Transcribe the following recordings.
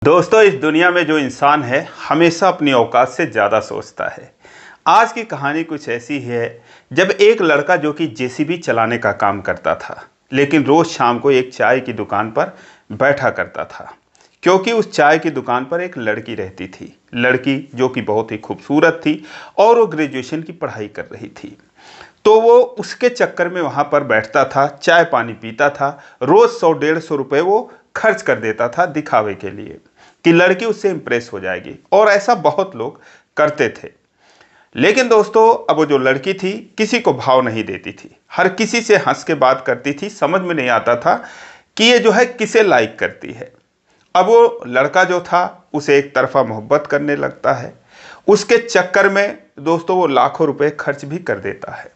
दोस्तों, इस दुनिया में जो इंसान है हमेशा अपनी औकात से ज़्यादा सोचता है। आज की कहानी कुछ ऐसी है। जब एक लड़का जो कि जेसीबी चलाने का काम करता था, लेकिन रोज़ शाम को एक चाय की दुकान पर बैठा करता था, क्योंकि उस चाय की दुकान पर एक लड़की रहती थी। लड़की जो कि बहुत ही खूबसूरत थी और वो ग्रेजुएशन की पढ़ाई कर रही थी। तो वो उसके चक्कर में वहाँ पर बैठता था, चाय पानी पीता था। रोज़ 100-150 रुपये वो खर्च कर देता था दिखावे के लिए कि लड़की उससे इंप्रेस हो जाएगी, और ऐसा बहुत लोग करते थे। लेकिन दोस्तों, अब वो जो लड़की थी किसी को भाव नहीं देती थी, हर किसी से हंस के बात करती थी। समझ में नहीं आता था कि ये जो है किसे लाइक करती है। अब वो लड़का जो था उसे एक तरफा मोहब्बत करने लगता है। उसके चक्कर में दोस्तों वो लाखों रुपए खर्च भी कर देता है,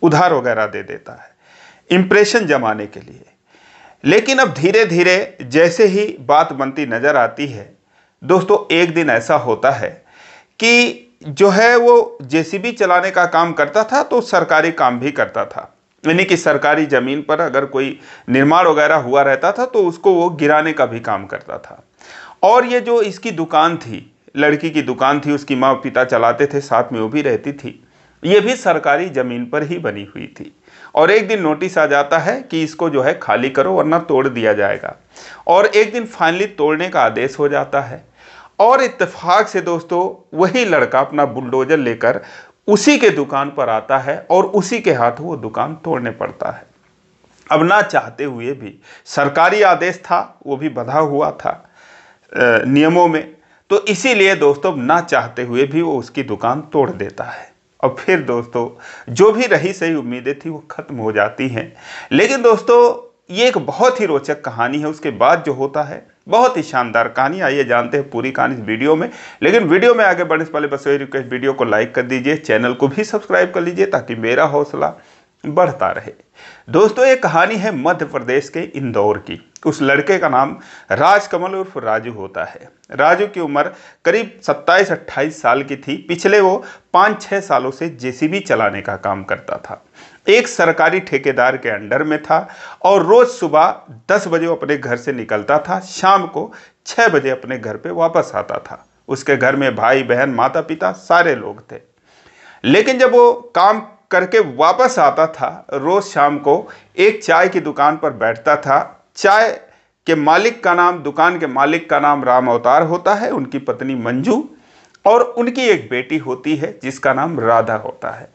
उधार वगैरह दे देता है इंप्रेशन जमाने के लिए। लेकिन अब धीरे धीरे जैसे ही बात बनती नजर आती है दोस्तों, एक दिन ऐसा होता है कि जो है वो जेसीबी चलाने का काम करता था तो सरकारी काम भी करता था। यानी कि सरकारी जमीन पर अगर कोई निर्माण वगैरह हुआ रहता था तो उसको वो गिराने का भी काम करता था। और ये जो इसकी दुकान थी, लड़की की दुकान थी, उसकी माँ पिता चलाते थे, साथ में वो भी रहती थी। ये भी सरकारी जमीन पर ही बनी हुई थी। और एक दिन नोटिस आ जाता है कि इसको जो है खाली करो वरना तोड़ दिया जाएगा। और एक दिन फाइनली तोड़ने का आदेश हो जाता है। और इत्तेफाक से दोस्तों वही लड़का अपना बुलडोजर लेकर उसी के दुकान पर आता है और उसी के हाथ वो दुकान तोड़ने पड़ता है। अब ना चाहते हुए भी, सरकारी आदेश था, वो भी बंधा हुआ था नियमों में, तो इसीलिए दोस्तों ना चाहते हुए भी वो उसकी दुकान तोड़ देता है। और फिर दोस्तों जो भी रही सही उम्मीदें थी वो खत्म हो जाती हैं। लेकिन दोस्तों ये एक बहुत ही रोचक कहानी है। उसके बाद जो होता है बहुत ही शानदार कहानी। आइए जानते हैं पूरी कहानी इस वीडियो में। लेकिन वीडियो में आगे बढ़ने से पहले बस वही रिक्वेस्ट, वीडियो को लाइक कर दीजिए, चैनल को भी सब्सक्राइब कर लीजिए ताकि मेरा हौसला बढ़ता रहे। दोस्तों ये कहानी है मध्य प्रदेश के इंदौर की। उस लड़के का नाम राजकमल उर्फ राजू होता है। राजू की उम्र करीब 27-28 साल की थी। पिछले वो 5-6 सालों से जेसीबी चलाने का काम करता था। एक सरकारी ठेकेदार के अंडर में था और रोज सुबह 10 बजे वो अपने घर से निकलता था, शाम को 6 बजे अपने घर पे वापस आता था। उसके घर में भाई बहन माता पिता सारे लोग थे। लेकिन जब वो काम करके वापस आता था, रोज शाम को एक चाय की दुकान पर बैठता था। चाय के मालिक का नाम, दुकान के मालिक का नाम राम अवतार होता है, उनकी पत्नी मंजू, और उनकी एक बेटी होती है जिसका नाम राधा होता है।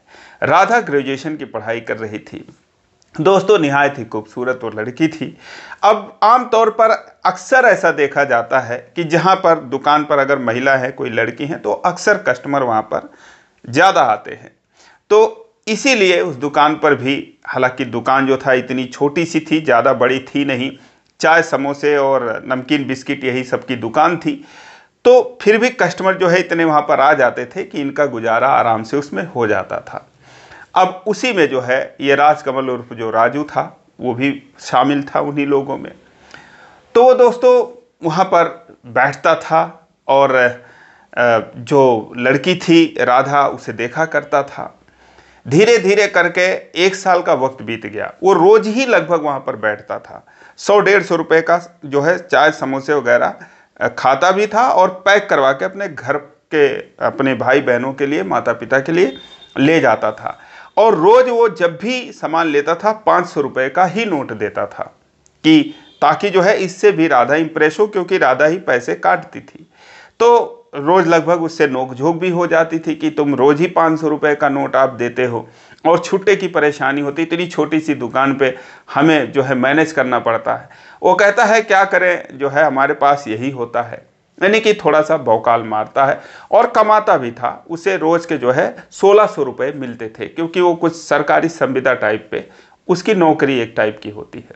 राधा ग्रेजुएशन की पढ़ाई कर रही थी। दोस्तों निहायत ही खूबसूरत वो लड़की थी। अब आमतौर पर अक्सर ऐसा देखा जाता है कि जहाँ पर दुकान पर अगर महिला है, कोई लड़की है, तो अक्सर कस्टमर वहाँ पर ज़्यादा आते हैं। तो इसीलिए उस दुकान पर भी, हालांकि दुकान जो था इतनी छोटी सी थी, ज़्यादा बड़ी थी नहीं, चाय समोसे और नमकीन बिस्किट यही सब की दुकान थी, तो फिर भी कस्टमर जो है इतने वहाँ पर आ जाते थे कि इनका गुजारा आराम से उसमें हो जाता था। अब उसी में जो है ये राजकमल उर्फ जो राजू था वो भी शामिल था उन्हीं लोगों में। तो वो दोस्तों वहाँ पर बैठता था और जो लड़की थी राधा उसे देखा करता था। धीरे धीरे करके 1 साल का वक्त बीत गया। वो रोज ही लगभग वहाँ पर बैठता था। 100-150 रुपये का जो है चाय समोसे वगैरह खाता भी था और पैक करवा के अपने घर के, अपने भाई बहनों के लिए, माता पिता के लिए ले जाता था। और रोज वो जब भी सामान लेता था 500 रुपये का ही नोट देता था, कि ताकि जो है इससे भी राधा इंप्रेस हो, क्योंकि राधा ही पैसे काटती थी। तो रोज लगभग उससे नोकझोंक भी हो जाती थी कि तुम रोज ही 500 रुपये का नोट आप देते हो और छुट्टे की परेशानी होती, इतनी छोटी सी दुकान पे हमें जो है मैनेज करना पड़ता है। वो कहता है क्या करें, जो है हमारे पास यही होता है। यानी कि थोड़ा सा भौकाल मारता है और कमाता भी था। उसे रोज के जो है 1600 रुपये मिलते थे, क्योंकि वो कुछ सरकारी संविदा टाइप पे उसकी नौकरी एक टाइप की होती है।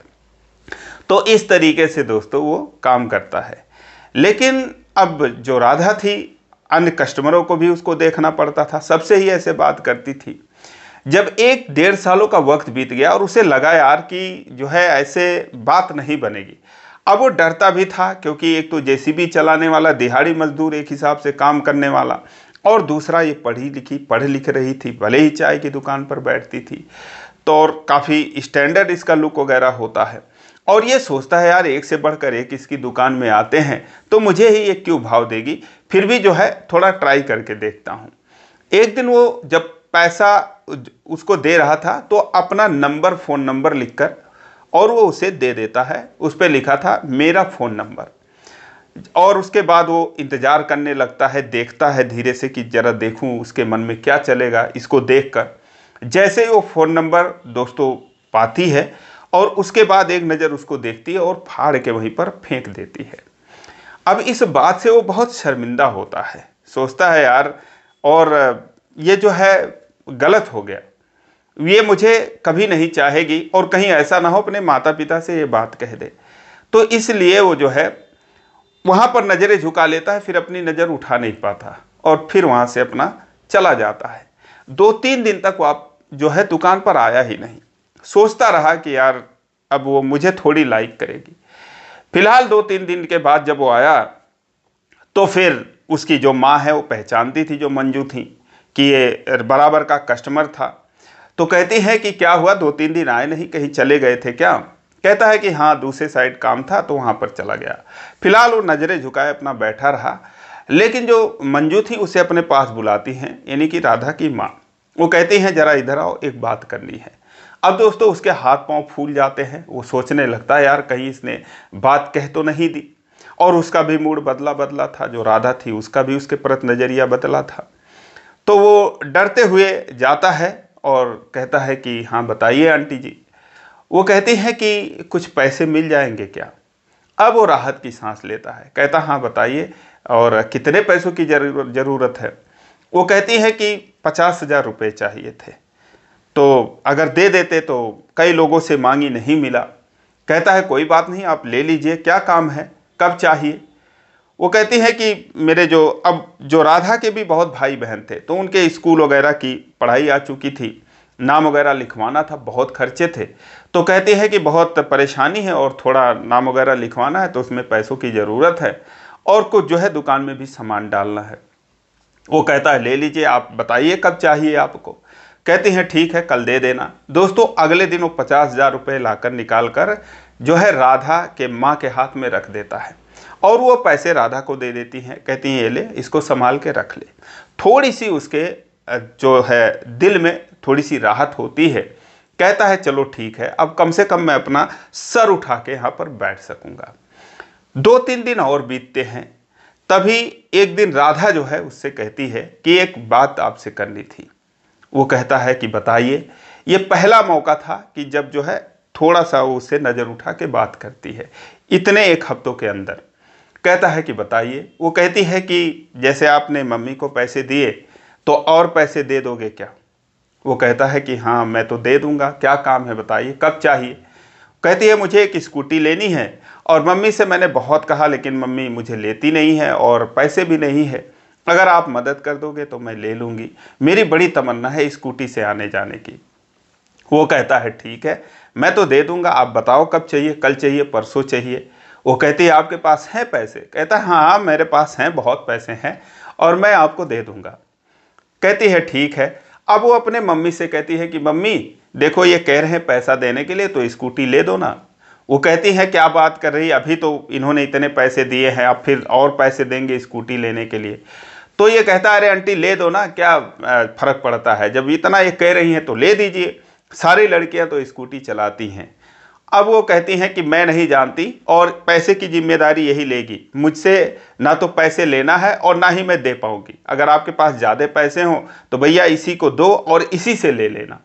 तो इस तरीके से दोस्तों वो काम करता है। लेकिन अब जो राधा थी, अन्य कस्टमरों को भी उसको देखना पड़ता था, सबसे ही ऐसे बात करती थी। जब 1-1.5 सालों का वक्त बीत गया और उसे लगा यार कि जो है ऐसे बात नहीं बनेगी। अब वो डरता भी था, क्योंकि एक तो जेसीबी चलाने वाला दिहाड़ी मजदूर एक हिसाब से काम करने वाला, और दूसरा ये पढ़ लिख रही थी, भले ही चाय की दुकान पर बैठती थी, तो और काफ़ी स्टैंडर्ड इसका लुक वगैरह होता है। और ये सोचता है यार एक से बढ़कर एक इसकी दुकान में आते हैं तो मुझे ही ये क्यों भाव देगी, फिर भी जो है थोड़ा ट्राई करके देखता हूँ। एक दिन वो जब पैसा उसको दे रहा था तो अपना नंबर, फ़ोन नंबर लिखकर और वो उसे दे देता है। उस पर लिखा था मेरा फ़ोन नंबर। और उसके बाद वो इंतज़ार करने लगता है, देखता है धीरे से कि ज़रा देखूं उसके मन में क्या चलेगा इसको देखकर। जैसे ही वो फ़ोन नंबर दोस्तों पाती है और उसके बाद एक नज़र उसको देखती है और फाड़ के वहीं पर फेंक देती है। अब इस बात से वो बहुत शर्मिंदा होता है, सोचता है यार और ये जो है गलत हो गया, ये मुझे कभी नहीं चाहेगी और कहीं ऐसा ना हो अपने माता पिता से ये बात कह दे। तो इसलिए वो जो है वहाँ पर नज़रें झुका लेता है, फिर अपनी नज़र उठा नहीं पाता और फिर वहाँ से अपना चला जाता है। 2-3 दिन तक वो आप जो है दुकान पर आया ही नहीं। सोचता रहा कि यार अब वो मुझे थोड़ी लाइक करेगी। फिलहाल 2-3 दिन के बाद जब वो आया तो फिर उसकी जो माँ है वो पहचानती थी, जो मंजू थी, कि ये बराबर का कस्टमर था। तो कहती है कि क्या हुआ, 2-3 दिन आए नहीं, कहीं चले गए थे क्या? कहता है कि हाँ दूसरे साइड काम था तो वहाँ पर चला गया। फिलहाल वो नज़रें झुकाए अपना बैठा रहा, लेकिन जो मंजू थी उसे अपने पास बुलाती हैं, यानी कि राधा की माँ। वो कहती हैं जरा इधर आओ, एक बात करनी है। अब दोस्तों उसके हाथ पांव फूल जाते हैं, वो सोचने लगता है यार कहीं इसने बात कह तो नहीं दी। और उसका भी मूड बदला बदला था, जो राधा थी उसका भी उसके प्रति नज़रिया बदला था। तो वो डरते हुए जाता है और कहता है कि हाँ बताइए आंटी जी। वो कहती हैं कि कुछ पैसे मिल जाएंगे क्या? अब वो राहत की सांस लेता है, कहता हाँ बताइए और कितने पैसों की ज़रूरत है? वो कहती है कि 50,000 रुपये चाहिए थे, तो अगर दे देते तो कई लोगों से मांगी नहीं मिला। कहता है कोई बात नहीं, आप ले लीजिए, क्या काम है, कब चाहिए? वो कहती है कि मेरे जो राधा के भी बहुत भाई बहन थे तो उनके स्कूल वगैरह की पढ़ाई आ चुकी थी, नाम वगैरह लिखवाना था, बहुत खर्चे थे। तो कहती है कि बहुत परेशानी है और थोड़ा नाम वगैरह लिखवाना है तो उसमें पैसों की ज़रूरत है और कुछ जो है दुकान में भी सामान डालना है। वो कहता है ले लीजिए, आप बताइए कब चाहिए आपको? कहती हैं ठीक है कल दे देना। दोस्तों अगले दिन वो 50,000 रुपये लाकर निकाल कर जो है राधा के माँ के हाथ में रख देता है और वो पैसे राधा को दे देती हैं। कहती हैं ये ले, इसको संभाल के रख ले। थोड़ी सी उसके जो है दिल में थोड़ी सी राहत होती है। कहता है चलो ठीक है, अब कम से कम मैं अपना सर उठा के यहाँ पर बैठ सकूँगा। 2-3 दिन और बीतते हैं, तभी एक दिन राधा जो है उससे कहती है कि एक बात आपसे करनी थी। वो कहता है कि बताइए। ये पहला मौका था कि जब जो है थोड़ा सा वो उससे नज़र उठा के बात करती है, इतने 1 हफ्तों के अंदर। कहता है कि बताइए। वो कहती है कि जैसे आपने मम्मी को पैसे दिए तो और पैसे दे दोगे क्या? वो कहता है कि हाँ मैं तो दे दूंगा, क्या काम है बताइए, कब चाहिए? कहती है मुझे एक स्कूटी लेनी है और मम्मी से मैंने बहुत कहा लेकिन मम्मी मुझे लेती नहीं है और पैसे भी नहीं है, अगर आप मदद कर दोगे तो मैं ले लूँगी, मेरी बड़ी तमन्ना है स्कूटी से आने जाने की। वो कहता है ठीक है मैं तो दे दूंगा, आप बताओ कब चाहिए, कल चाहिए, परसों चाहिए? वो कहती है आपके पास हैं पैसे? कहता है हाँ मेरे पास हैं, बहुत पैसे हैं और मैं आपको दे दूंगा। कहती है ठीक है। अब वो अपने मम्मी से कहती है कि मम्मी देखो ये कह रहे हैं पैसा देने के लिए तो स्कूटी ले दो ना। वो कहती है क्या बात कर रही है, अभी तो इन्होंने इतने पैसे दिए हैं, अब फिर और पैसे देंगे स्कूटी लेने के लिए? तो ये कहता है अरे आंटी ले दो ना, क्या फ़र्क पड़ता है, जब इतना ये कह रही हैं तो ले दीजिए, सारी लड़कियां तो स्कूटी चलाती हैं। अब वो कहती हैं कि मैं नहीं जानती और पैसे की जिम्मेदारी यही लेगी, मुझसे ना तो पैसे लेना है और ना ही मैं दे पाऊंगी, अगर आपके पास ज़्यादा पैसे हों तो भैया इसी को दो और इसी से ले लेना।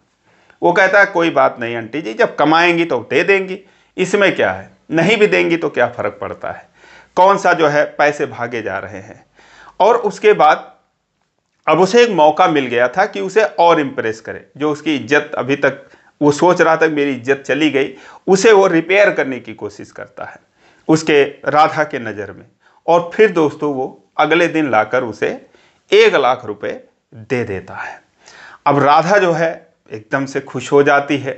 वो कहता है कोई बात नहीं आंटी जी, जब कमाएंगी तो दे देंगी, इसमें क्या है, नहीं भी देंगी तो क्या फ़र्क पड़ता है, कौन सा जो है पैसे भागे जा रहे हैं। और उसके बाद अब उसे एक मौका मिल गया था कि उसे और इम्प्रेस करे, जो उसकी इज्जत अभी तक वो सोच रहा था कि मेरी इज्जत चली गई, उसे वो रिपेयर करने की कोशिश करता है उसके राधा के नज़र में। और फिर दोस्तों वो अगले दिन लाकर उसे 1 लाख रुपए दे देता है। अब राधा जो है एकदम से खुश हो जाती है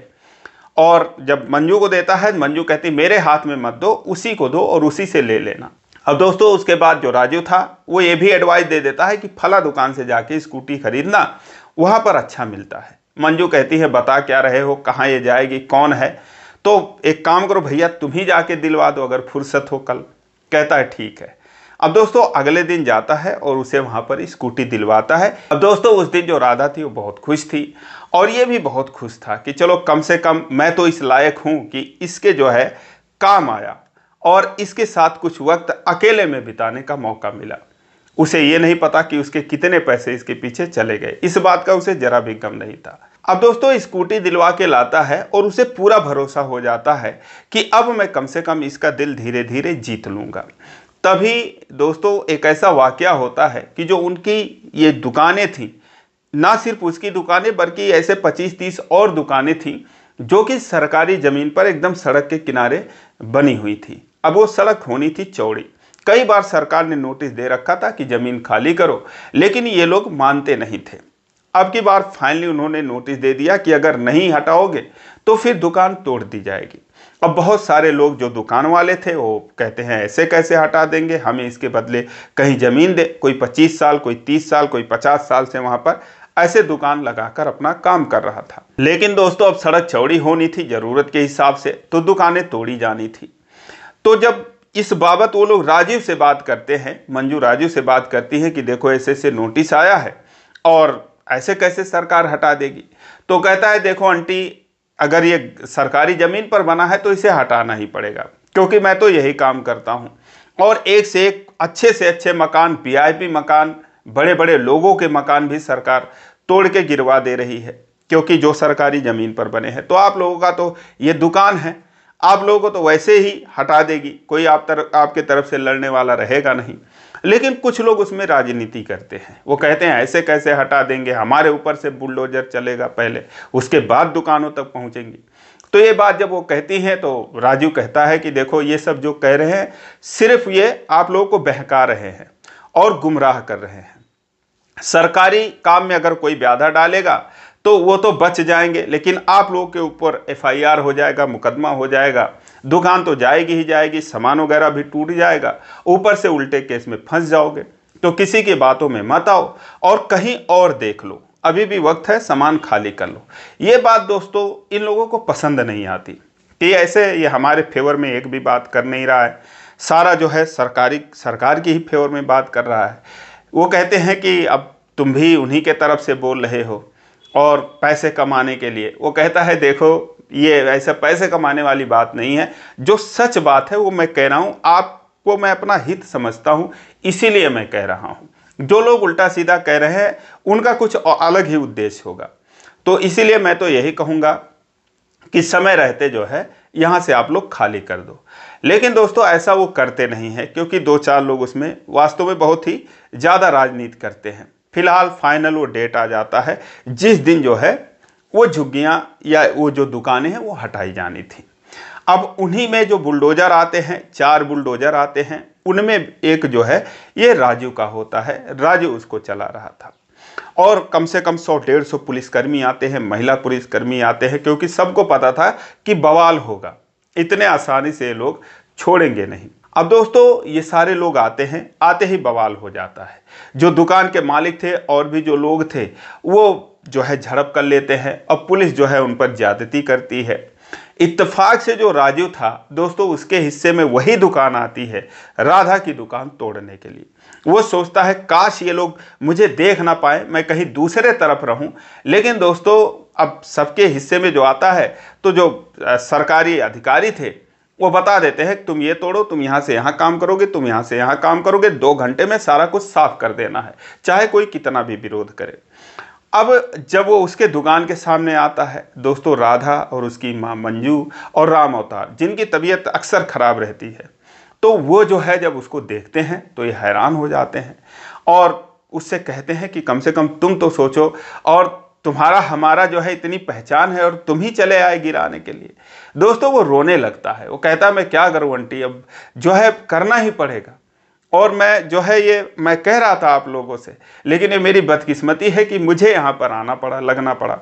और जब मंजू को देता है, मंजू कहती मेरे हाथ में मत दो, उसी को दो और उसी से ले लेना। अब दोस्तों उसके बाद जो राजू था वो ये भी एडवाइस दे देता है कि फला दुकान से जाके स्कूटी खरीदना, वहाँ पर अच्छा मिलता है। मंजू कहती है बता क्या रहे हो, कहाँ ये जाएगी, कौन है? तो एक काम करो भैया, तुम ही जाके दिलवा दो अगर फुर्सत हो कल। कहता है ठीक है। अब दोस्तों अगले दिन जाता है और उसे वहां पर स्कूटी दिलवाता है। अब दोस्तों उस दिन जो राधा थी वो बहुत खुश थी और ये भी बहुत खुश था कि चलो कम से कम मैं तो इस लायक हूं कि इसके जो है काम आया और इसके साथ कुछ वक्त अकेले में बिताने का मौका मिला। उसे ये नहीं पता कि उसके कितने पैसे इसके पीछे चले गए, इस बात का उसे जरा भी गम नहीं था। अब दोस्तों स्कूटी दिलवा के लाता है और उसे पूरा भरोसा हो जाता है कि अब मैं कम से कम इसका दिल धीरे धीरे जीत लूंगा। तभी दोस्तों एक ऐसा वाकया होता है कि जो उनकी ये दुकानें थी, ना सिर्फ उसकी दुकानें बल्कि ऐसे 25-30 और दुकानें थीं जो कि सरकारी जमीन पर एकदम सड़क के किनारे बनी हुई थी। अब वो सड़क होनी थी चौड़ी। कई बार सरकार ने नोटिस दे रखा था कि जमीन खाली करो, लेकिन ये लोग मानते नहीं थे। अब की बार फाइनली उन्होंने नोटिस दे दिया कि अगर नहीं हटाओगे तो फिर दुकान तोड़ दी जाएगी। अब बहुत सारे लोग जो दुकान वाले थे वो कहते हैं ऐसे कैसे हटा देंगे, हमें इसके बदले कहीं ज़मीन दे। कोई 25 साल, कोई 30 साल, कोई 50 साल से वहाँ पर ऐसे दुकान लगाकर अपना काम कर रहा था। लेकिन दोस्तों अब सड़क चौड़ी होनी थी ज़रूरत के हिसाब से, तो दुकानें तोड़ी जानी थी। तो जब इस बाबत वो लोग राजीव से बात करते हैं, मंजू राजीव से बात करती है कि देखो ऐसे ऐसे नोटिस आया है और ऐसे कैसे सरकार हटा देगी। तो कहता है देखो आंटी, अगर ये सरकारी ज़मीन पर बना है तो इसे हटाना ही पड़ेगा, क्योंकि मैं तो यही काम करता हूँ। और एक से एक अच्छे से अच्छे मकान, वीआईपी मकान, बड़े बड़े लोगों के मकान भी सरकार तोड़ के गिरवा दे रही है, क्योंकि जो सरकारी ज़मीन पर बने हैं। तो आप लोगों का तो ये दुकान है, आप लोगों को तो वैसे ही हटा देगी, कोई आपके तरफ से लड़ने वाला रहेगा नहीं। लेकिन कुछ लोग उसमें राजनीति करते हैं। वो कहते हैं ऐसे कैसे हटा देंगे, हमारे ऊपर से बुलडोजर चलेगा पहले, उसके बाद दुकानों तक पहुंचेंगी। तो ये बात जब वो कहती हैं तो राजू कहता है कि देखो ये सब जो कह रहे हैं सिर्फ ये आप लोगों को बहका रहे हैं और गुमराह कर रहे हैं। सरकारी काम में अगर कोई बाधा डालेगा तो वो तो बच जाएंगे, लेकिन आप लोगों के ऊपर एफआईआर हो जाएगा, मुकदमा हो जाएगा, दुकान तो जाएगी ही जाएगी, सामान वगैरह भी टूट जाएगा, ऊपर से उल्टे केस में फंस जाओगे। तो किसी की बातों में मत आओ और कहीं और देख लो, अभी भी वक्त है, सामान खाली कर लो। ये बात दोस्तों इन लोगों को पसंद नहीं आती कि ऐसे ये हमारे फेवर में एक भी बात कर नहीं रहा है, सारा जो है सरकार की ही फेवर में बात कर रहा है। वो कहते हैं कि अब तुम भी उन्हीं के तरफ से बोल रहे हो और पैसे कमाने के लिए। वो कहता है देखो ये ऐसा पैसे कमाने वाली बात नहीं है, जो सच बात है वो मैं कह रहा हूँ, आपको मैं अपना हित समझता हूँ इसीलिए मैं कह रहा हूँ। जो लोग उल्टा सीधा कह रहे हैं उनका कुछ अलग ही उद्देश्य होगा। तो इसीलिए मैं तो यही कहूँगा कि समय रहते जो है यहाँ से आप लोग खाली कर दो। लेकिन दोस्तों ऐसा वो करते नहीं हैं, क्योंकि 2-4 लोग उसमें वास्तव में बहुत ही ज़्यादा राजनीति करते हैं। फिलहाल फाइनल वो डेट आ जाता है जिस दिन जो है वो झुग्गियाँ या वो जो दुकानें हैं वो हटाई जानी थी। अब उन्हीं में जो बुलडोजर आते हैं, 4 बुलडोजर आते हैं, उनमें एक जो है ये राजू का होता है। राजू उसको चला रहा था और कम से कम 100-150 पुलिसकर्मी आते हैं, महिला पुलिसकर्मी आते हैं, क्योंकि सबको पता था कि बवाल होगा, इतने आसानी से ये लोग छोड़ेंगे नहीं। अब दोस्तों ये सारे लोग आते हैं, आते ही बवाल हो जाता है। जो दुकान के मालिक थे और भी जो लोग थे वो जो है झड़प कर लेते हैं और पुलिस जो है उन पर ज्यादती करती है। इत्तेफाक से जो राजू था दोस्तों उसके हिस्से में वही दुकान आती है राधा की दुकान तोड़ने के लिए। वो सोचता है काश ये लोग मुझे देख ना पाए, मैं कहीं दूसरे तरफ रहूं। लेकिन दोस्तों अब सबके हिस्से में जो आता है तो जो सरकारी अधिकारी थे वो बता देते हैं तुम ये तोड़ो, तुम यहाँ से यहाँ काम करोगे, तुम यहाँ से यहाँ काम करोगे, 2 घंटे में सारा कुछ साफ कर देना है, चाहे कोई कितना भी विरोध करे। अब जब वो उसके दुकान के सामने आता है दोस्तों, राधा और उसकी माँ मंजू और राम अवतार, जिनकी तबीयत अक्सर खराब रहती है, तो वो जो है जब उसको देखते हैं तो ये हैरान हो जाते हैं और उससे कहते हैं कि कम से कम तुम तो सोचो, और तुम्हारा हमारा जो है इतनी पहचान है और तुम ही चले आए गिराने के लिए। दोस्तों वो रोने लगता है, वो कहता है मैं क्या करूं आंटी, अब जो है करना ही पड़ेगा। और मैं जो है ये मैं कह रहा था आप लोगों से, लेकिन ये मेरी बदकिस्मती है कि मुझे यहाँ पर आना पड़ा, लगना पड़ा।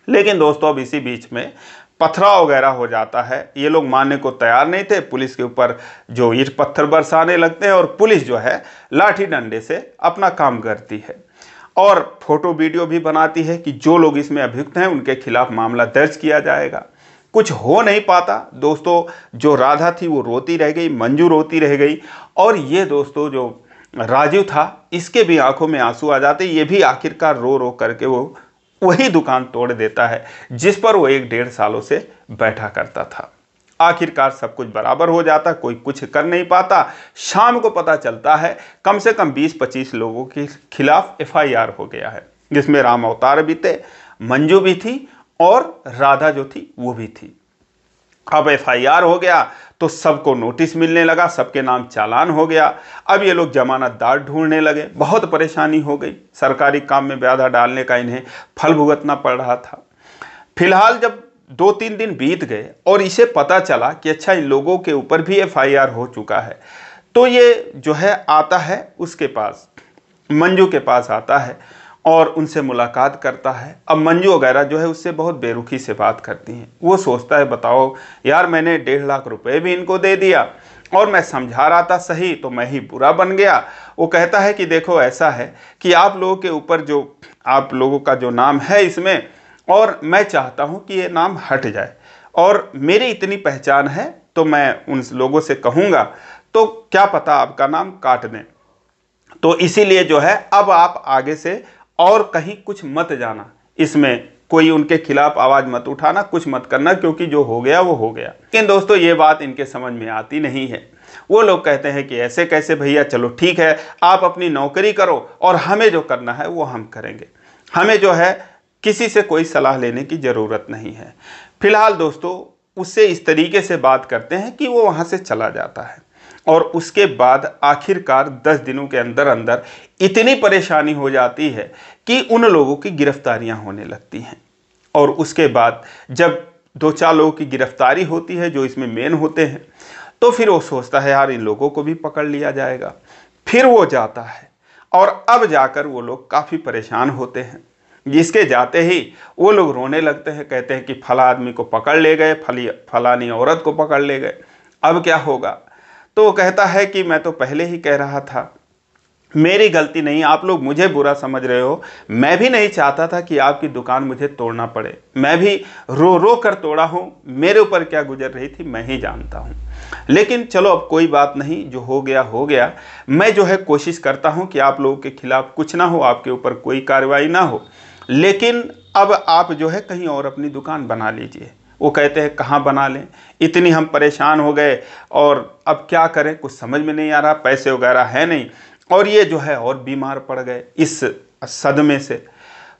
लेकिन दोस्तों अब इसी बीच में पथराव वगैरह हो जाता है। ये लोग मानने को तैयार नहीं थे, पुलिस के ऊपर जो ईंट पत्थर बरसाने लगते हैं और पुलिस जो है लाठी डंडे से अपना काम करती है और फोटो वीडियो भी बनाती है कि जो लोग इसमें अभियुक्त हैं उनके खिलाफ मामला दर्ज किया जाएगा। कुछ हो नहीं पाता। दोस्तों जो राधा थी वो रोती रह गई, मंजू रोती रह गई, और ये दोस्तों जो राजू था इसके भी आंखों में आंसू आ जाते। ये भी आखिरकार रो रो करके वो वही दुकान तोड़ देता है जिस पर वो 1-1.5 सालों से बैठा करता था। आखिरकार सब कुछ बराबर हो जाता, कोई कुछ कर नहीं पाता। शाम को पता चलता है कम से कम 20-25 लोगों के खिलाफ FIR हो गया है, जिसमें राम अवतार भी थे, मंजू भी थी और राधा जो थी वो भी थी। अब FIR हो गया तो सबको नोटिस मिलने लगा, सबके नाम चालान हो गया। अब ये लोग जमानतदार ढूंढने लगे, बहुत परेशानी हो गई। सरकारी काम में बाधा डालने का इन्हें फल भुगतना पड़ रहा था। फिलहाल जब 2-3 दिन बीत गए और इसे पता चला कि अच्छा इन लोगों के ऊपर भी FIR हो चुका है, तो ये जो है आता है उसके पास, मंजू के पास आता है और उनसे मुलाकात करता है। अब मंजू वगैरह जो है उससे बहुत बेरुखी से बात करती हैं। वो सोचता है बताओ यार, मैंने 1.5 लाख रुपए भी इनको दे दिया और मैं समझा रहा था सही, तो मैं ही बुरा बन गया। वो कहता है कि देखो ऐसा है कि आप लोगों के ऊपर जो आप लोगों का जो नाम है इसमें, और मैं चाहता हूँ कि ये नाम हट जाए, और मेरी इतनी पहचान है तो मैं उन लोगों से कहूँगा तो क्या पता आपका नाम काट दें। तो इसीलिए जो है अब आप आगे से और कहीं कुछ मत जाना, इसमें कोई उनके खिलाफ आवाज मत उठाना, कुछ मत करना, क्योंकि जो हो गया वो हो गया। लेकिन दोस्तों ये बात इनके समझ में आती नहीं है। वो लोग कहते हैं कि ऐसे कैसे भैया, चलो ठीक है आप अपनी नौकरी करो और हमें जो करना है वो हम करेंगे, हमें जो है किसी से कोई सलाह लेने की ज़रूरत नहीं है। फिलहाल दोस्तों उससे इस तरीके से बात करते हैं कि वो वहाँ से चला जाता है, और उसके बाद आखिरकार 10 दिनों के अंदर अंदर इतनी परेशानी हो जाती है कि उन लोगों की गिरफ्तारियां होने लगती हैं। और उसके बाद जब 2-4 लोगों की गिरफ्तारी होती है जो इसमें मेन होते हैं, तो फिर वो सोचता है यार इन लोगों को भी पकड़ लिया जाएगा। फिर वो जाता है और अब जाकर वो लोग काफ़ी परेशान होते हैं, जिसके जाते ही वो लोग रोने लगते हैं, कहते हैं कि फला आदमी को पकड़ ले गए, फलानी औरत को पकड़ ले गए, अब क्या होगा। तो वो कहता है कि मैं तो पहले ही कह रहा था, मेरी गलती नहीं, आप लोग मुझे बुरा समझ रहे हो, मैं भी नहीं चाहता था कि आपकी दुकान मुझे तोड़ना पड़े, मैं भी रो रो कर तोड़ा हूँ, मेरे ऊपर क्या गुजर रही थी मैं ही जानता हूँ। लेकिन चलो अब कोई बात नहीं, जो हो गया हो गया। मैं जो है कोशिश करता हूँ कि आप लोगों के खिलाफ कुछ ना हो, आपके ऊपर कोई कार्रवाई ना हो, लेकिन अब आप जो है कहीं और अपनी दुकान बना लीजिए। वो कहते हैं कहाँ बना लें, इतनी हम परेशान हो गए और अब क्या करें, कुछ समझ में नहीं आ रहा, पैसे वगैरह है नहीं, और ये जो है और बीमार पड़ गए इस सदमे से।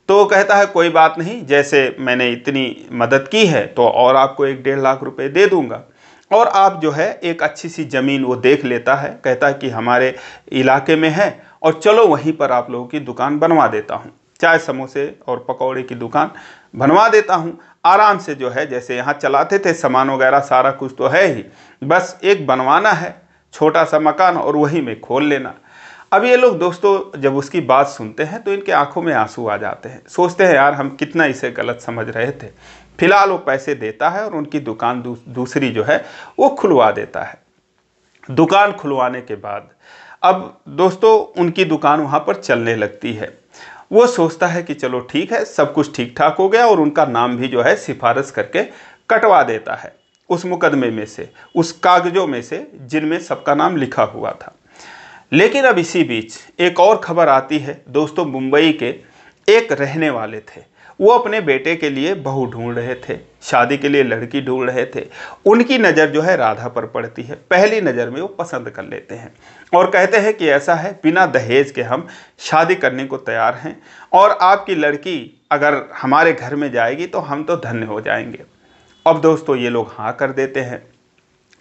तो कहता है कोई बात नहीं, जैसे मैंने इतनी मदद की है तो और आपको 1-1.5 लाख रुपए दे दूंगा, और आप जो है एक अच्छी सी ज़मीन वो देख लेता है, कहता है कि हमारे इलाके में है और चलो वहीं पर आप लोगों की दुकान बनवा देता हूँ, चाय समोसे और पकौड़े की दुकान बनवा देता हूँ। आराम से जो है जैसे यहाँ चलाते थे, सामान वगैरह सारा कुछ तो है ही, बस एक बनवाना है छोटा सा मकान और वहीं में खोल लेना। अब ये लोग दोस्तों जब उसकी बात सुनते हैं तो इनके आंखों में आंसू आ जाते हैं, सोचते हैं यार हम कितना इसे गलत समझ रहे थे। फिलहाल वो पैसे देता है और उनकी दुकान दूसरी जो है वो खुलवा देता है। दुकान खुलवाने के बाद अब दोस्तों उनकी दुकान वहाँ पर चलने लगती है। वो सोचता है कि चलो ठीक है, सब कुछ ठीक ठाक हो गया, और उनका नाम भी जो है सिफारिश करके कटवा देता है उस मुकदमे में से, उस कागजों में से जिनमें सबका नाम लिखा हुआ था। लेकिन अब इसी बीच एक और खबर आती है दोस्तों। मुंबई के एक रहने वाले थे, वो अपने बेटे के लिए बहू ढूंढ रहे थे, शादी के लिए लड़की ढूंढ रहे थे। उनकी नज़र जो है राधा पर पड़ती है, पहली नज़र में वो पसंद कर लेते हैं और कहते हैं कि ऐसा है बिना दहेज के हम शादी करने को तैयार हैं, और आपकी लड़की अगर हमारे घर में जाएगी तो हम तो धन्य हो जाएंगे। अब दोस्तों ये लोग हाँ कर देते हैं।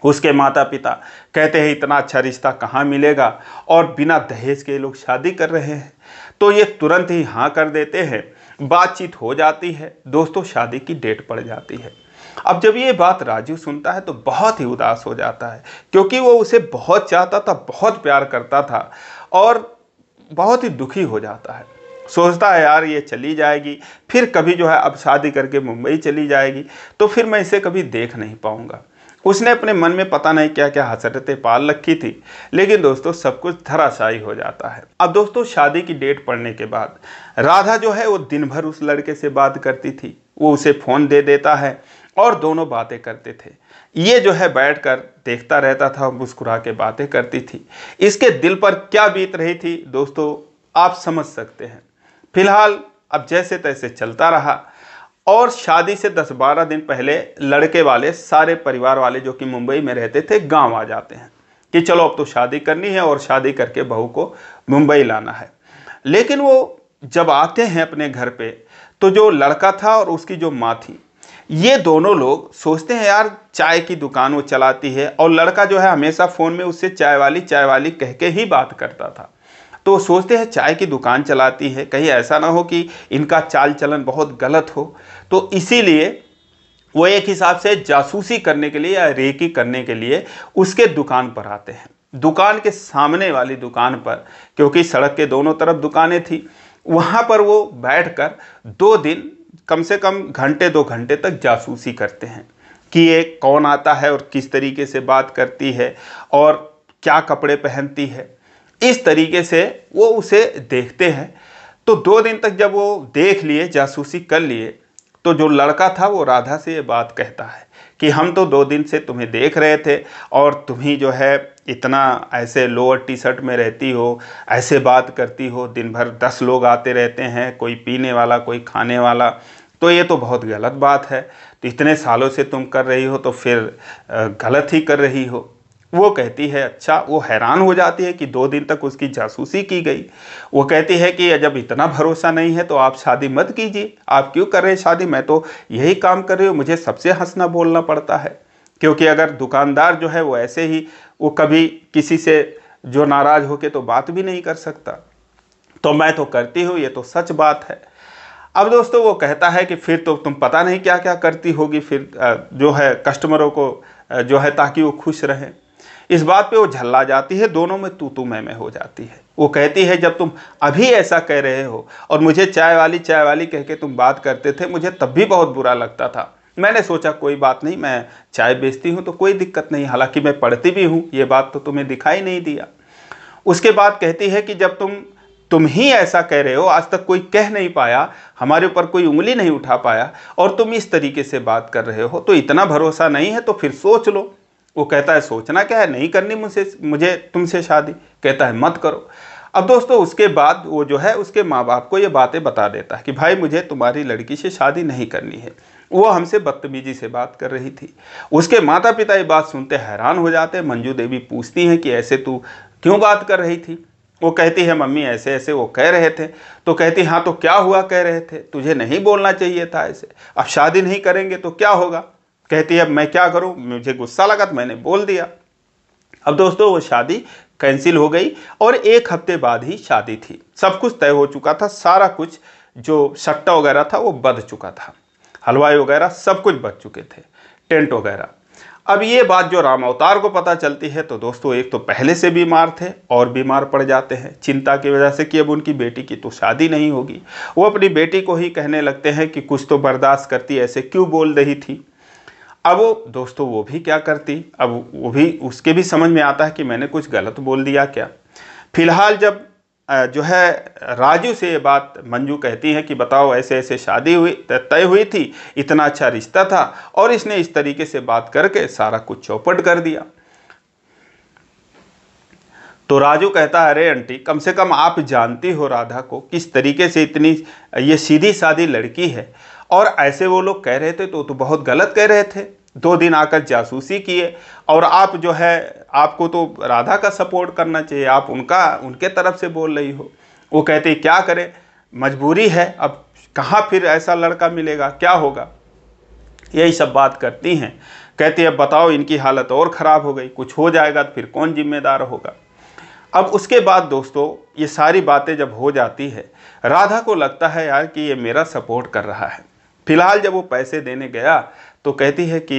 उसके माता पिता कहते हैं इतना अच्छा रिश्ता कहाँ मिलेगा, और बिना दहेज के लोग शादी कर रहे हैं, तो ये तुरंत ही हाँ कर देते हैं। बातचीत हो जाती है दोस्तों, शादी की डेट पड़ जाती है। अब जब ये बात राजू सुनता है तो बहुत ही उदास हो जाता है, क्योंकि वो उसे बहुत चाहता था, बहुत प्यार करता था, और बहुत ही दुखी हो जाता है। सोचता है यार ये चली जाएगी, फिर कभी जो है अब शादी करके मुंबई चली जाएगी, तो फिर मैं इसे कभी देख नहीं पाऊंगा। उसने अपने मन में पता नहीं क्या क्या हसरतें पाल रखी थी, लेकिन दोस्तों सब कुछ धराशायी हो जाता है। अब दोस्तों शादी की डेट पड़ने के बाद राधा जो है वो दिन भर उस लड़के से बात करती थी, वो उसे फ़ोन दे देता है और दोनों बातें करते थे। ये जो है बैठकर देखता रहता था, मुस्कुरा के बातें करती थी। इसके दिल पर क्या बीत रही थी दोस्तों, आप समझ सकते हैं। फिलहाल अब जैसे तैसे चलता रहा और शादी से 10-12 दिन पहले लड़के वाले सारे परिवार वाले जो कि मुंबई में रहते थे गांव आ जाते हैं कि चलो अब तो शादी करनी है और शादी करके बहू को मुंबई लाना है। लेकिन वो जब आते हैं अपने घर पे तो जो लड़का था और उसकी जो माँ थी, ये दोनों लोग सोचते हैं यार चाय की दुकान वो चलाती है, और लड़का जो है हमेशा फ़ोन में उससे चाय वाली कह के ही बात करता था। तो सोचते हैं चाय की दुकान चलाती है, कहीं ऐसा ना हो कि इनका चाल चलन बहुत गलत हो। तो इसीलिए वो एक हिसाब से जासूसी करने के लिए या रेकी करने के लिए उसके दुकान पर आते हैं। दुकान के सामने वाली दुकान पर, क्योंकि सड़क के दोनों तरफ दुकानें थी, वहाँ पर वो बैठकर 2 दिन कम से कम घंटे 2 घंटे तक जासूसी करते हैं कि ये कौन आता है और किस तरीके से बात करती है और क्या कपड़े पहनती है। इस तरीके से वो उसे देखते हैं। तो 2 दिन तक जब वो देख लिए, जासूसी कर लिए, तो जो लड़का था वो राधा से ये बात कहता है कि हम तो 2 दिन से तुम्हें देख रहे थे और तुम ही जो है इतना ऐसे लोअर टी शर्ट में रहती हो, ऐसे बात करती हो, दिन भर 10 लोग आते रहते हैं, कोई पीने वाला कोई खाने वाला, तो ये तो बहुत गलत बात है। तो इतने सालों से तुम कर रही हो तो फिर गलत ही कर रही हो। वो कहती है अच्छा, वो हैरान हो जाती है कि 2 दिन तक उसकी जासूसी की गई। वो कहती है कि जब इतना भरोसा नहीं है तो आप शादी मत कीजिए, आप क्यों कर रहे हैं शादी, मैं तो यही काम कर रही हूँ, मुझे सबसे हंसना बोलना पड़ता है। क्योंकि अगर दुकानदार जो है वो ऐसे ही, वो कभी किसी से जो नाराज़ होके तो बात भी नहीं कर सकता, तो मैं तो करती हूँ, ये तो सच बात है। अब दोस्तों वो कहता है कि फिर तो तुम पता नहीं क्या क्या करती होगी फिर जो है कस्टमरों को जो है ताकि वो खुश रहें। इस बात पे वो झल्ला जाती है, दोनों में तू मैं हो जाती है। वो कहती है जब तुम अभी ऐसा कह रहे हो और मुझे चाय वाली कह के तुम बात करते थे, मुझे तब भी बहुत बुरा लगता था। मैंने सोचा कोई बात नहीं, मैं चाय बेचती हूँ तो कोई दिक्कत नहीं, हालांकि मैं पढ़ती भी हूँ, ये बात तो तुम्हें दिखाई नहीं दिया। उसके बाद कहती है कि जब तुम ही ऐसा कह रहे हो, आज तक कोई कह नहीं पाया, हमारे ऊपर कोई उंगली नहीं उठा पाया, और तुम इस तरीके से बात कर रहे हो, तो इतना भरोसा नहीं है तो फिर सोच लो। वो कहता है सोचना क्या है, नहीं करनी मुझे तुमसे शादी। कहता है मत करो। अब दोस्तों उसके बाद वो जो है उसके माँ बाप को ये बातें बता देता है कि भाई मुझे तुम्हारी लड़की से शादी नहीं करनी है, वो हमसे बदतमीजी से बात कर रही थी। उसके माता पिता ये बात सुनते हैरान हो जाते हैं। मंजू देवी पूछती हैं कि ऐसे तू क्यों बात कर रही थी। वो कहती है मम्मी ऐसे ऐसे वो कह रहे थे। तो कहती हाँ तो क्या हुआ, कह रहे थे, तुझे नहीं बोलना चाहिए था ऐसे, अब शादी नहीं करेंगे तो क्या होगा। कहती है अब मैं क्या करूं, मुझे गुस्सा लगा तो मैंने बोल दिया। अब दोस्तों वो शादी कैंसिल हो गई और 1 हफ्ते बाद ही शादी थी। सब कुछ तय हो चुका था, सारा कुछ जो सट्टा वगैरह था वो बध चुका था, हलवाई वगैरह सब कुछ बच चुके थे, टेंट वगैरह। अब ये बात जो राम अवतार को पता चलती है तो दोस्तों एक तो पहले से बीमार थे और बीमार पड़ जाते हैं चिंता की वजह से कि अब उनकी बेटी की तो शादी नहीं होगी। वो अपनी बेटी को ही कहने लगते हैं कि कुछ तो बर्दाश्त करती, ऐसे क्यों बोल रही थी। अब वो दोस्तों वो भी क्या करती, अब वो भी उसके भी समझ में आता है कि मैंने कुछ गलत बोल दिया क्या। फिलहाल जब जो है राजू से ये बात मंजू कहती है कि बताओ ऐसे ऐसे शादी हुई तय हुई थी, इतना अच्छा रिश्ता था और इसने इस तरीके से बात करके सारा कुछ चौपट कर दिया। तो राजू कहता है अरे आंटी, कम से कम आप जानती हो राधा को किस तरीके से, इतनी ये सीधी सादी लड़की है, और ऐसे वो लोग कह रहे थे तो बहुत गलत कह रहे थे। 2 दिन आकर जासूसी किए और आप जो है आपको तो राधा का सपोर्ट करना चाहिए, आप उनके तरफ से बोल रही हो। वो कहते क्या करें, मजबूरी है, अब कहाँ फिर ऐसा लड़का मिलेगा, क्या होगा, यही सब बात करती हैं। कहती है बताओ इनकी हालत और ख़राब हो गई, कुछ हो जाएगा तो फिर कौन जिम्मेदार होगा। अब उसके बाद दोस्तों ये सारी बातें जब हो जाती है, राधा को लगता है यार कि ये मेरा सपोर्ट कर रहा है। फिलहाल जब वो पैसे देने गया तो कहती है कि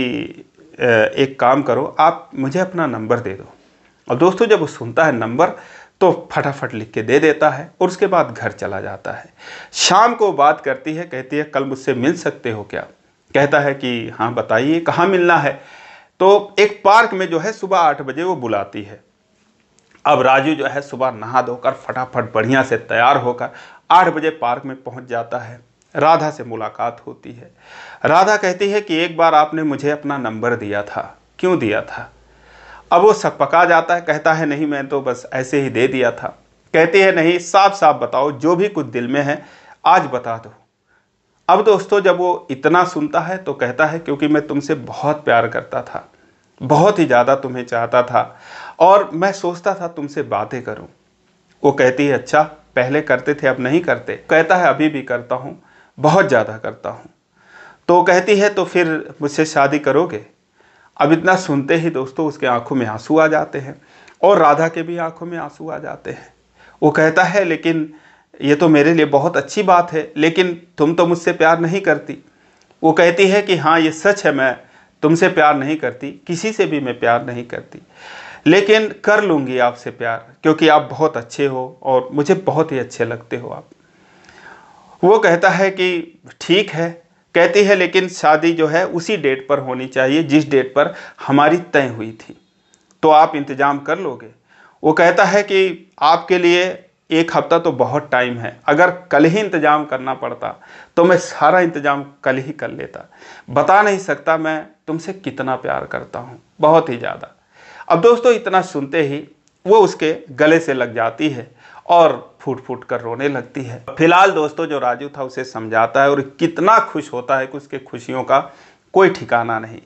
एक काम करो, आप मुझे अपना नंबर दे दो। और दोस्तों जब वो सुनता है नंबर तो फटाफट लिख के दे देता है और उसके बाद घर चला जाता है। शाम को बात करती है, कहती है कल मुझसे मिल सकते हो क्या। कहता है कि हाँ बताइए कहाँ मिलना है। तो एक पार्क में जो है सुबह 8 बजे वो बुलाती है। अब राजू जो है सुबह नहा धोकर फटाफट बढ़िया से तैयार होकर 8 बजे पार्क में पहुंच जाता है राधा से मुलाकात होती है। राधा कहती है कि एक बार आपने मुझे अपना नंबर दिया था, क्यों दिया था? अब वो सकपका जाता है, कहता है नहीं, मैं तो बस ऐसे ही दे दिया था। कहती है नहीं, साफ साफ बताओ, जो भी कुछ दिल में है आज बता दो। अब दोस्तों जब वो इतना सुनता है तो कहता है क्योंकि मैं तुमसे बहुत प्यार करता था, बहुत ही ज़्यादा तुम्हें चाहता था और मैं सोचता था तुमसे बातें करूं। वो कहती है अच्छा, पहले करते थे अब नहीं करते? कहता है अभी भी करता हूं, बहुत ज़्यादा करता हूं। तो कहती है तो फिर मुझसे शादी करोगे? अब इतना सुनते ही दोस्तों उसके आंखों में आंसू आ जाते हैं और राधा के भी आंखों में आंसू आ जाते हैं। वो कहता है लेकिन ये तो मेरे लिए बहुत अच्छी बात है, लेकिन तुम तो मुझसे प्यार नहीं करती। वो कहती है कि हाँ ये सच है, मैं तुमसे प्यार नहीं करती, किसी से भी मैं प्यार नहीं करती, लेकिन कर लूँगी आपसे प्यार क्योंकि आप बहुत अच्छे हो और मुझे बहुत ही अच्छे लगते हो आप। वो कहता है कि ठीक है। कहती है लेकिन शादी जो है उसी डेट पर होनी चाहिए जिस डेट पर हमारी तय हुई थी, तो आप इंतज़ाम कर लोगे? वो कहता है कि आपके लिए एक हफ्ता तो बहुत टाइम है, अगर कल ही इंतज़ाम करना पड़ता तो मैं सारा इंतज़ाम कल ही कर लेता। बता नहीं सकता मैं तुमसे कितना प्यार करता हूँ, बहुत ही ज़्यादा। अब दोस्तों इतना सुनते ही वो उसके गले से लग जाती है और फूट फूट कर रोने लगती है। फिलहाल दोस्तों जो राजू था उसे समझाता है और कितना खुश होता है कि उसके खुशियों का कोई ठिकाना नहीं।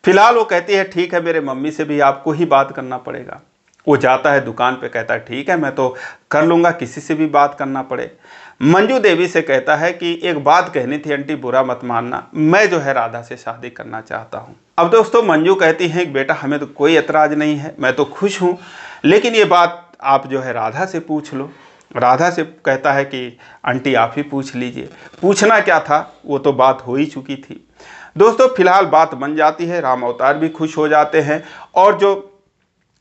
फिलहाल वो कहती है ठीक है, मेरे मम्मी से भी आपको ही बात करना पड़ेगा। वो जाता है दुकान पे, कहता है ठीक है मैं तो कर लूँगा, किसी से भी बात करना पड़े। मंजू देवी से कहता है कि एक बात कहनी थी आंटी, बुरा मत मानना, मैं जो है राधा से शादी करना चाहता हूँ। अब दोस्तों मंजू कहती हैं कि बेटा हमें तो कोई एतराज़ नहीं है, मैं तो खुश हूँ, लेकिन ये बात आप जो है राधा से पूछ लो। राधा से कहता है कि आंटी आप ही पूछ लीजिए। पूछना क्या था, वो तो बात हो ही चुकी थी। दोस्तों फिलहाल बात बन जाती है, राम अवतार भी खुश हो जाते हैं और जो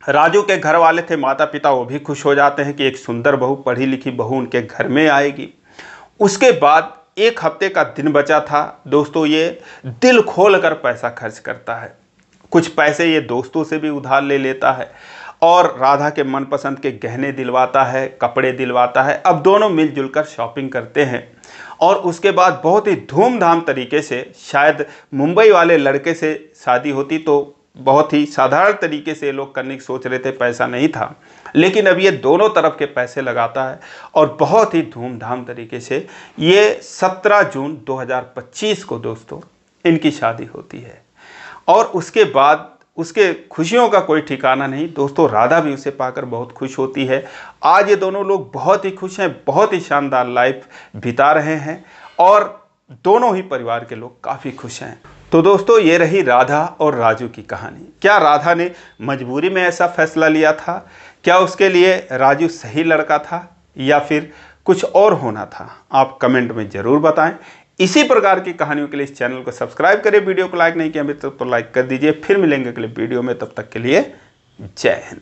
राजू के घर वाले थे माता पिता वो भी खुश हो जाते हैं कि एक सुंदर बहू, पढ़ी लिखी बहू उनके घर में आएगी। उसके बाद एक हफ्ते का दिन बचा था दोस्तों, ये दिल खोल कर पैसा खर्च करता है। कुछ पैसे ये दोस्तों से भी उधार ले लेता है और राधा के मनपसंद के गहने दिलवाता है, कपड़े दिलवाता है। अब दोनों मिलजुल कर शॉपिंग करते हैं और उसके बाद बहुत ही धूमधाम तरीके से, शायद मुंबई वाले लड़के से शादी होती तो बहुत ही साधारण तरीके से लोग करने की सोच रहे थे, पैसा नहीं था, लेकिन अब ये दोनों तरफ के पैसे लगाता है और बहुत ही धूमधाम तरीके से ये 17 जून 2025 को दोस्तों इनकी शादी होती है। और उसके बाद उसके खुशियों का कोई ठिकाना नहीं दोस्तों, राधा भी उसे पाकर बहुत खुश होती है। आज ये दोनों लोग बहुत ही खुश हैं, बहुत ही शानदार लाइफ बिता रहे हैं और दोनों ही परिवार के लोग काफ़ी खुश हैं। तो दोस्तों ये रही राधा और राजू की कहानी। क्या राधा ने मजबूरी में ऐसा फैसला लिया था? क्या उसके लिए राजू सही लड़का था या फिर कुछ और होना था? आप कमेंट में ज़रूर बताएं। इसी प्रकार की कहानियों के लिए इस चैनल को सब्सक्राइब करें। वीडियो को लाइक नहीं किया अभी तक तो लाइक कर दीजिए। फिर मिलेंगे अगले वीडियो में, तब तक के लिए जय हिंद।